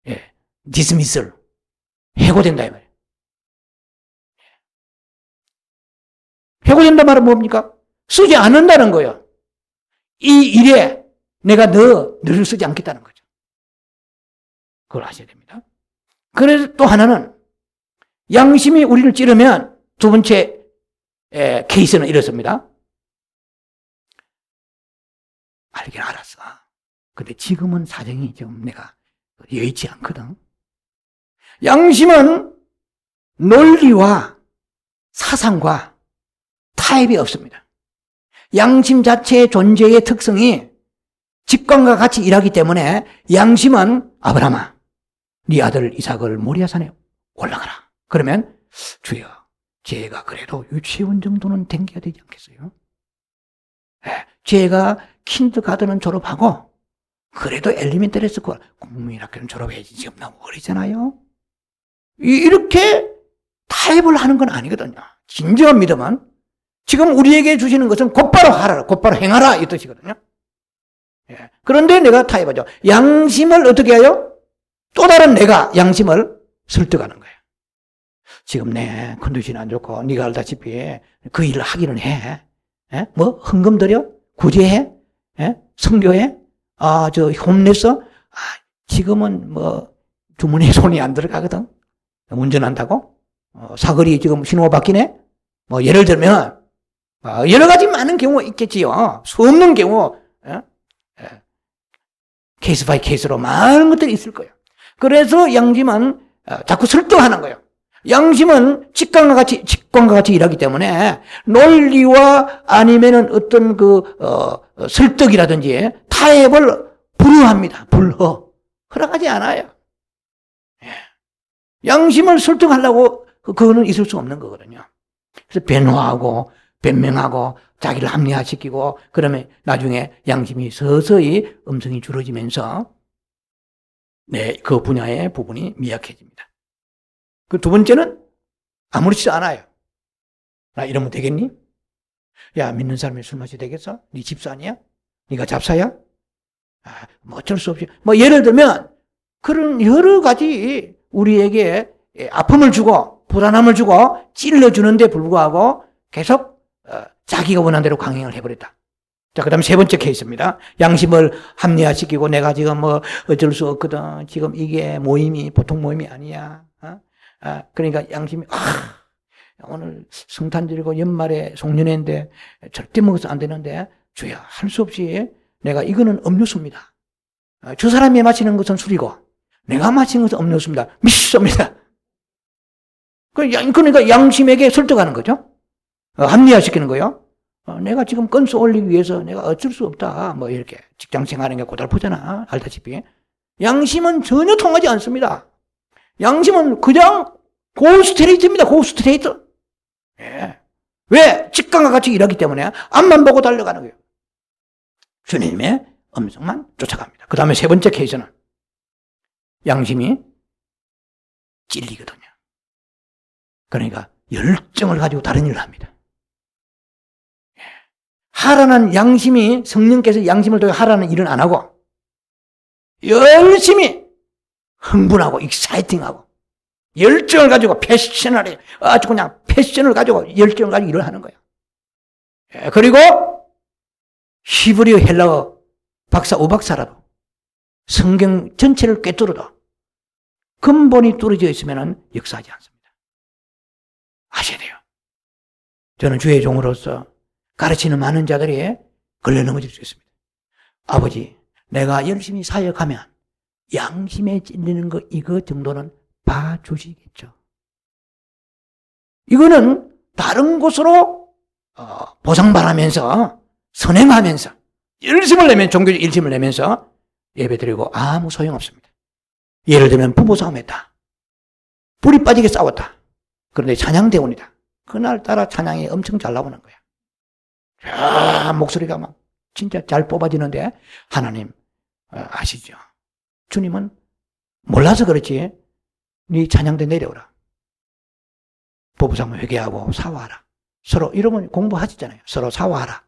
예, dismissal, 해고된다 이 말이에요. 해고된다 말은 뭡니까? 쓰지 않는다는 거예요. 이 일에 내가 너를 쓰지 않겠다는 거죠. 그걸 아셔야 됩니다. 그래서 또 하나는 양심이 우리를 찌르면 두 번째 케이스는 이렇습니다. 알긴 알았어. 근데 지금은 사정이 좀 내가 여의치 않거든. 양심은 논리와 사상과 타협이 없습니다. 양심 자체의 존재의 특성이 직관과 같이 일하기 때문에 양심은 아브라함아, 네 아들 이삭을 모리아산에 올라가라. 그러면 주여, 제가 그래도 유치원 정도는 댕겨야 되지 않겠어요? 제가 킨드가든은 졸업하고 그래도 엘리멘터리 스쿨 국민학교는 졸업해야지. 지금 너무 어리잖아요. 이렇게 타협을 하는 건 아니거든요. 진정한 믿음은 지금 우리에게 주시는 것은 곧바로 하라, 곧바로 행하라 이 뜻이거든요. 그런데 내가 타협하죠. 양심을 어떻게 해요? 또 다른 내가 양심을 설득하는 거예요. 지금 내 컨디션이 안 좋고 네가 알다시피 그 일을 하기는 해. 뭐 헌금 드려? 구제해? 선교해? 저 홈레서? 지금은 뭐 주머니에 손이 안 들어가거든. 운전한다고? 사거리 지금 신호가 바뀌네? 뭐 예를 들면 여러 가지 많은 경우가 있겠지요. 수 없는 경우 케이스 바이 케이스로 많은 것들이 있을 거예요. 그래서 양심은 자꾸 설득하는 거예요. 양심은 직관과 같이 일하기 때문에 논리와 아니면은 어떤 설득이라든지 타협을 불허합니다. 허락하지 않아요. 양심을 설득하려고 그거는 있을 수 없는 거거든요. 그래서 변호하고 변명하고 자기를 합리화시키고 그러면 나중에 양심이 서서히 음성이 줄어지면서 그 분야의 부분이 미약해집니다. 그 두 번째는 아무렇지도 않아요. 나 이러면 되겠니? 야, 믿는 사람이 술 마셔도 되겠어? 네 집사 아니야? 네가 잡사야? 뭐 어쩔 수 없이. 뭐 예를 들면 그런 여러 가지 우리에게 아픔을 주고 불안함을 주고 찔러주는데 불구하고 계속 자기가 원하는 대로 강행을 해버렸다. 자, 그 다음에 세 번째 케이스입니다. 양심을 합리화시키고 내가 지금 뭐 어쩔 수 없거든. 지금 이게 모임이 보통 모임이 아니야. 그러니까 양심이 오늘 성탄 드리고 연말에 송년회인데 절대 먹어서 안 되는데 주여 할 수 없이 내가 이거는 음료수입니다. 저 사람이 마시는 것은 술이고 내가 마시는 것은 음료수입니다. 믿습니다. 그러니까 양심에게 설득하는 거죠. 합리화시키는 거예요. 내가 지금 건수 올리기 위해서 내가 어쩔 수 없다. 뭐 이렇게 직장 생활하는 게 고달프잖아. 알다시피. 양심은 전혀 통하지 않습니다. 양심은 그냥 고스트레이트입니다. 고스트레이트. 왜? 직관과 같이 일하기 때문에 앞만 보고 달려가는 거예요. 주님의 음성만 쫓아갑니다. 그 다음에 세 번째 케이스는 양심이 찔리거든요. 그러니까 열정을 가지고 다른 일을 합니다. 하라는 양심이 성령께서 양심을 통해 하라는 일은 안 하고 열심히 흥분하고 익사이팅하고 열정을 가지고 패셔널해 아주 그냥 패션을 가지고 열정을 가지고 일을 하는 거예요. 그리고 히브리어 헬라어 박사 오박사라도 성경 전체를 꿰뚫어도 근본이 뚫어져 있으면 역사하지 않습니다. 아셔야 돼요. 저는 주의 종으로서 가르치는 많은 자들이 걸려 넘어질 수 있습니다. 아버지, 내가 열심히 사역하면 양심에 찔리는 거 이거 정도는 봐주시겠죠. 이거는 다른 곳으로 보상받으면서 선행하면서 열심을 내면 종교적 일심을 내면서 예배드리고 아무 소용없습니다. 예를 들면 부부 싸움했다. 불이 빠지게 싸웠다. 그런데 찬양대원이다. 그날따라 찬양이 엄청 잘 나오는 거야. 야, 목소리가 막 진짜 잘 뽑아지는데 하나님 아시죠? 주님은 몰라서 그렇지 네 찬양대 내려오라. 부부싸움 회개하고 사과하라. 서로 이러면 공부하시잖아요. 서로 사과하라.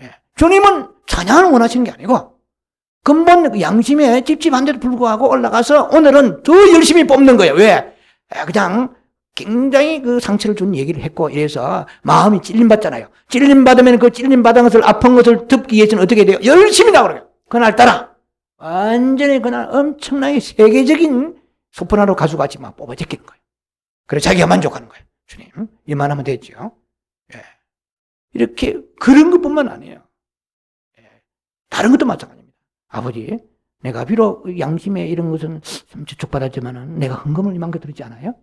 예. 주님은 찬양을 원하시는 게 아니고 근본 양심에 찝찝한데도 불구하고 올라가서 오늘은 더 열심히 뽑는 거예요. 왜? 그냥 굉장히 그 상처를 준 얘기를 했고 이래서 마음이 찔림받잖아요. 찔림받으면 그 찔림받은 것을 아픈 것을 덮기 위해서는 어떻게 돼요? 열심히 나오라고요. 그날따라 완전히 그날 엄청나게 세계적인 소프라노 가수같이 막 뽑아 제끼는 거예요. 그래서 자기가 만족하는 거예요. 주님 이만하면 됐죠. 예. 이렇게 그런 것뿐만 아니에요. 예. 다른 것도 마찬가지입니다. 아버지 내가 비록 양심에 이런 것은 좀 저촉받았지만 내가 헌금을 이만큼 드리지 않아요?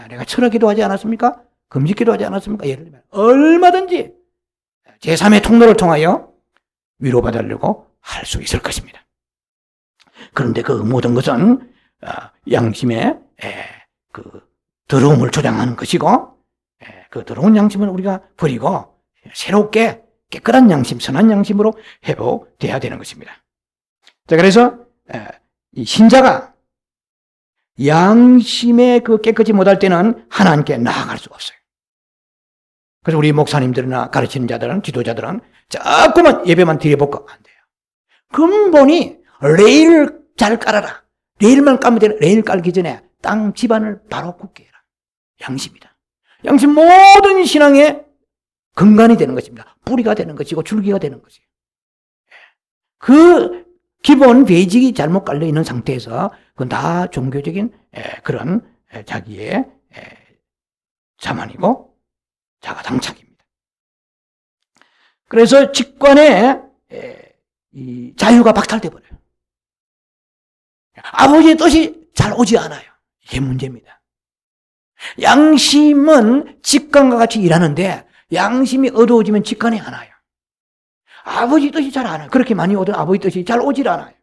내가 철학기도 하지 않았습니까? 금식기도 하지 않았습니까? 예를 들면 얼마든지 제3의 통로를 통하여 위로받으려고 할 수 있을 것입니다. 그런데 그 모든 것은 양심의 그 더러움을 조장하는 것이고 그 더러운 양심을 우리가 버리고 새롭게 깨끗한 양심, 선한 양심으로 회복돼야 되는 것입니다. 자, 그래서 이 신자가 양심에 그 깨끗이 못할 때는 하나님께 나아갈 수가 없어요. 그래서 우리 목사님들이나 가르치는 자들은, 지도자들은 자꾸만 예배만 드려볼까 안 돼요. 근본이 레일을 잘 깔아라. 레일만 깔면 되는, 레일 깔기 전에 땅 집안을 바로 굳게 해라. 양심이다. 양심 모든 신앙의 근간이 되는 것입니다. 뿌리가 되는 것이고 줄기가 되는 것이에요. 그 기본 베이직이 잘못 깔려 있는 상태에서 그건 다 종교적인 그런 자기의 자만이고 자가당착입니다. 그래서 직관의 이 자유가 박탈돼 버려요. 아버지의 뜻이 잘 오지 않아요. 이게 문제입니다. 양심은 직관과 같이 일하는데 양심이 어두워지면 직관이 안 와요. 아버지 뜻이 잘 안 와요. 그렇게 많이 오던 아버지 뜻이 잘 오질 않아요.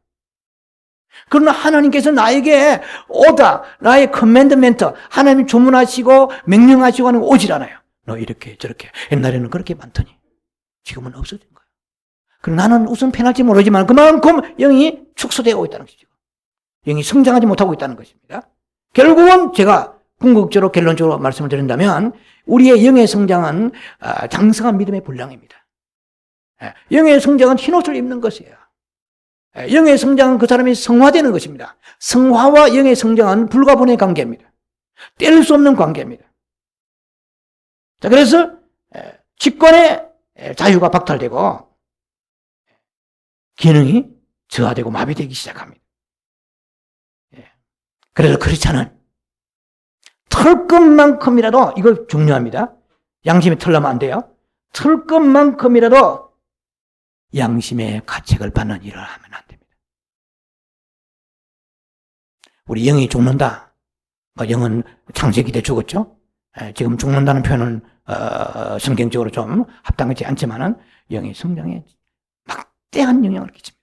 그러나 하나님께서 나에게 오다, 나의 커맨드멘트, 하나님이 주문하시고 명령하시고 하는 거 오질 않아요. 너 이렇게 저렇게. 옛날에는 그렇게 많더니 지금은 없어진 거예요. 그럼 나는 우선 편할지 모르지만 그만큼 영이 축소되고 있다는 것이죠. 영이 성장하지 못하고 있다는 것입니다. 결국은 제가 궁극적으로 결론적으로 말씀을 드린다면 우리의 영의 성장은 장성한 믿음의 분량입니다. 영의 성장은 흰옷을 입는 것이에요. 영의 성장은 그 사람이 성화되는 것입니다. 성화와 영의 성장은 불가분의 관계입니다. 뗄 수 없는 관계입니다. 자, 그래서 직관의 자유가 박탈되고 기능이 저하되고 마비되기 시작합니다. 그래서 크리스찬은 털끝만큼이라도, 이거 중요합니다. 양심이 털나면 안 돼요. 털끝만큼이라도 양심의 가책을 받는 일을 하면 안 됩니다. 우리 영이 죽는다. 영은 창세기 때 죽었죠. 지금 죽는다는 표현은 성경적으로 좀 합당하지 않지만은 영의 성장에 막대한 영향을 끼칩니다.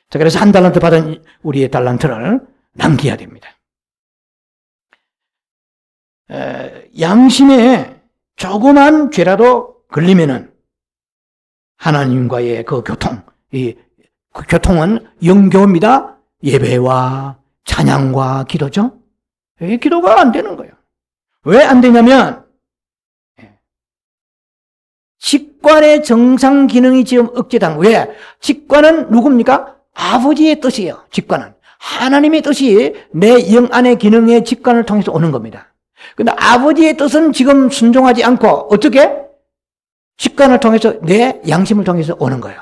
자, 그래서 한 달란트 받은 우리의 달란트를 남겨야 됩니다. 양심에 조그만 죄라도 걸리면은 하나님과의 그 교통, 그 교통은 영교입니다. 예배와 찬양과 기도죠. 기도가 안 되는 거예요. 왜 안 되냐면 직관의 정상 기능이 지금 억제당. 왜? 직관은 누굽니까? 아버지의 뜻이에요. 직관은 하나님의 뜻이 내 영 안의 기능의 직관을 통해서 오는 겁니다. 근데 아버지의 뜻은 지금 순종하지 않고 어떻게? 직관을 통해서 내 양심을 통해서 오는 거예요.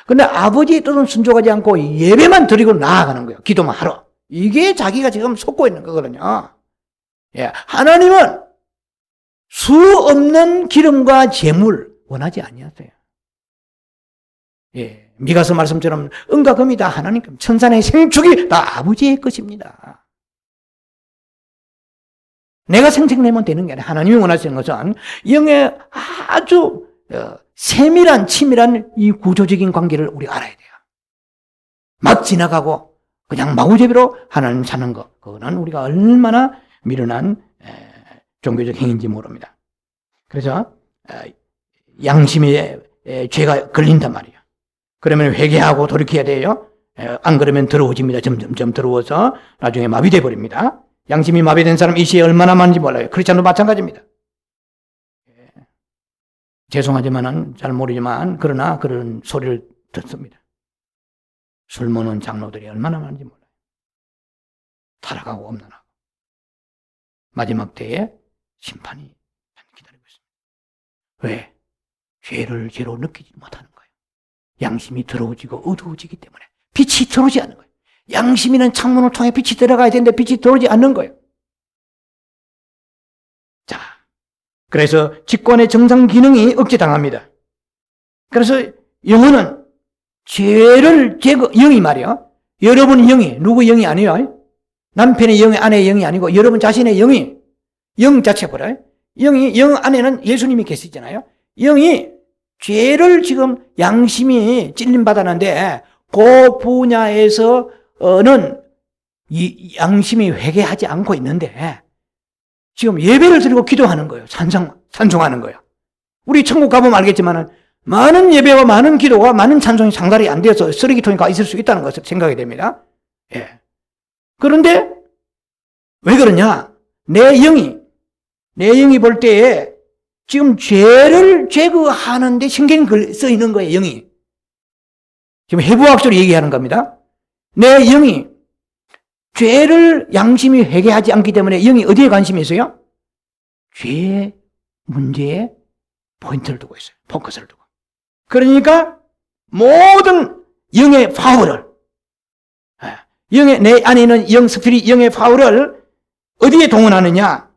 근데 아버지의 뜻은 순종하지 않고 예배만 드리고 나아가는 거예요. 기도만 하러. 이게 자기가 지금 속고 있는 거거든요. 하나님은 수 없는 기름과 재물 원하지 아니하세요. 미가서 말씀처럼 은과 금이 다 하나님, 천산의 생축이 다 아버지의 것입니다. 내가 생색내면 되는 게 아니라 하나님이 원하시는 것은 영의 아주 세밀한 치밀한 이 구조적인 관계를 우리가 알아야 돼요. 막 지나가고 그냥 마구잡이로 하나님 찾는 것, 그거는 우리가 얼마나 미련한 종교적 행위인지 모릅니다. 그래서 양심의 죄가 걸린단 말이에요. 그러면 회개하고 돌이켜야 돼요. 안 그러면 더러워집니다. 점점 더러워서 나중에 마비돼 버립니다. 양심이 마비된 사람 이 시에 얼마나 많은지 몰라요. 크리스찬도 마찬가지입니다. 죄송하지만은 잘 모르지만 그러나 그런 소리를 듣습니다. 술 먹는 장로들이 얼마나 많은지 몰라요. 타락하고 엄난하고 마지막 때에 심판이 기다리고 있습니다. 왜? 죄를 죄로 느끼지 못하는 거예요. 양심이 더러워지고 어두워지기 때문에 빛이 들어오지 않는 거예요. 양심이는 창문을 통해 빛이 들어가야 되는데 빛이 들어오지 않는 거예요. 자, 그래서 직관의 정상 기능이 억제당합니다. 그래서 영혼은 죄를 영이 말이요. 여러분 영이, 누구 영이 아니에요. 남편의 영이, 아내의 영이 아니고 여러분 자신의 영이, 영 자체가 뭐래요? 영 안에는 예수님이 계시잖아요. 영이 죄를 지금 양심이 찔림받았는데 그 분야에서는 이 양심이 회개하지 않고 있는데 지금 예배를 드리고 기도하는 거예요. 찬송하는 거예요. 우리 천국 가보면 알겠지만 많은 예배와 많은 기도와 많은 찬송이 상달이 안 되어서 쓰레기통에 가 있을 수 있다는 것을 생각이 됩니다. 예. 그런데 왜 그러냐? 내 영이 볼 때에 지금 죄를 제거하는 데 신경이 써 있는 거예요, 영이. 지금 해부학적으로 얘기하는 겁니다. 내 영이 죄를 양심이 회개하지 않기 때문에 영이 어디에 관심이 있어요? 죄의 문제에 포인트를 두고 있어요. 포커스를 두고. 그러니까 모든 영의 파워를, 내 안에 있는 영 스피릿, 영의 파워를 어디에 동원하느냐?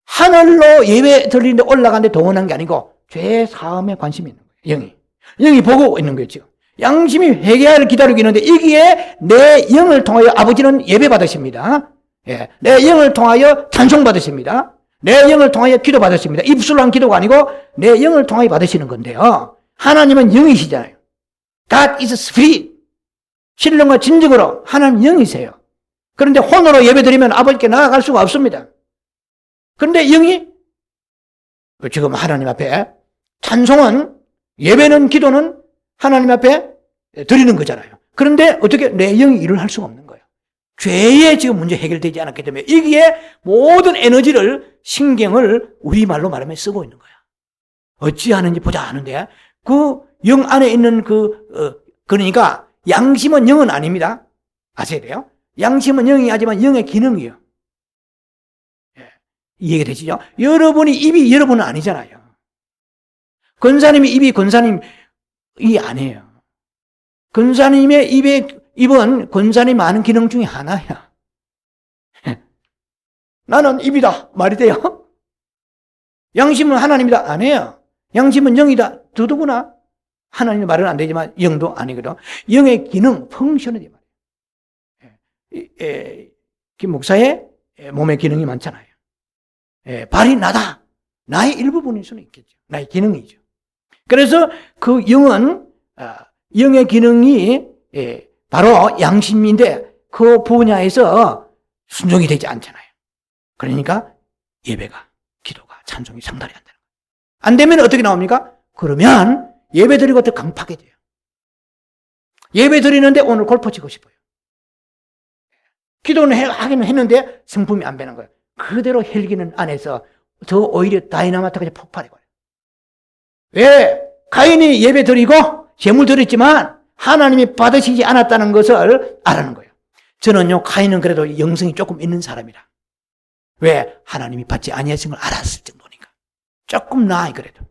하늘로 예배 드리는데 올라가는데 동원한 게 아니고 죄 사함에 관심이 있는 거예요. 영이 보고 있는 거예요. 지금 양심이 회개를 기다리고 있는데 여기에 내 영을 통하여 아버지는 예배 받으십니다. 예, 내 영을 통하여 찬송 받으십니다. 내 영을 통하여 기도 받으십니다. 입술로 한 기도가 아니고 내 영을 통하여 받으시는 건데요. 하나님은 영이시잖아요. God is spirit. 신령과 진정으로 하나님 영이세요. 그런데 혼으로 예배 드리면 아버지께 나아갈 수가 없습니다. 그런데 영이 지금 하나님 앞에 찬송은, 예배는, 기도는 하나님 앞에 드리는 거잖아요. 그런데 어떻게 내 영이 일을 할 수가 없는 거예요. 죄의 지금 문제 해결되지 않았기 때문에 여기에 모든 에너지를, 신경을 우리말로 말하면 쓰고 있는 거야. 어찌하는지 보자 하는데 그 영 안에 있는 그러니까 양심은 영은 아닙니다. 아셔야 돼요. 양심은 영이 하지만 영의 기능이에요. 이해가 되시죠? 여러분이 입이 여러분은 아니잖아요. 권사님이 입이 권사님이 아니에요. 권사님의 입은 권사님 아는 기능 중에 하나야. 나는 입이다 말이 돼요? 양심은 하나님이다 안 해요. 양심은 영이다 더더구나 하나님의 말은 안 되지만 영도 아니거든. 영의 기능, 펑션이 말이에요. 김 목사의 몸의 기능이 많잖아요. 발이 나다. 나의 일부분일 수는 있겠죠. 나의 기능이죠. 그래서 그 영은, 영의 기능이 바로 양심인데 그 분야에서 순종이 되지 않잖아요. 그러니까 예배가, 기도가, 찬송이 상달이 안 되는 거예요. 안 되면 어떻게 나옵니까? 그러면 예배 드리고 더 강팍해 돼요. 예배 드리는데 오늘 골프 치고 싶어요. 기도는 하기는 했는데 성품이 안 배는 거예요. 그대로 헬기는 안에서 더 오히려 다이나마이트가 폭발해버려요. 왜? 가인이 예배 드리고 제물 드렸지만 하나님이 받으시지 않았다는 것을 알아는 거예요. 저는요, 가인은 그래도 영성이 조금 있는 사람이라. 왜? 하나님이 받지 아니하신 걸 알았을 정도니까. 조금 나아요, 그래도.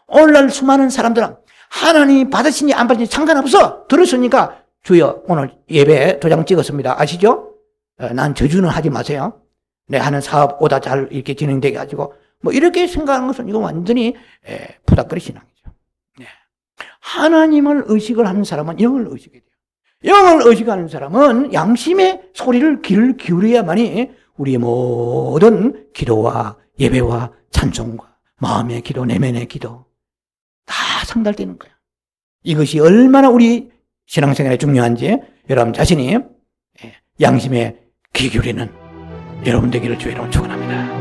오늘날 수많은 사람들은 하나님이 받으시니 안 받으시니 상관없어. 들었으니까 주여 오늘 예배 도장 찍었습니다. 아시죠? 난 저주는 하지 마세요. 내 하는 사업 오다 잘 이렇게 진행되게 가지고 뭐 이렇게 생각하는 것은 이거 완전히 푸닥거리 신앙이죠. 네. 하나님을 의식을 하는 사람은 영을 의식해야 돼요. 영을 의식하는 사람은 양심의 소리를 귀를 기울여야만이 우리의 모든 기도와 예배와 찬송과 마음의 기도, 내면의 기도 다 상달되는 거예요. 이것이 얼마나 우리 신앙생활에 중요한지 여러분 자신이 양심에 귀 기울이는 여러분 되기를 주의 이름으로 축원합니다.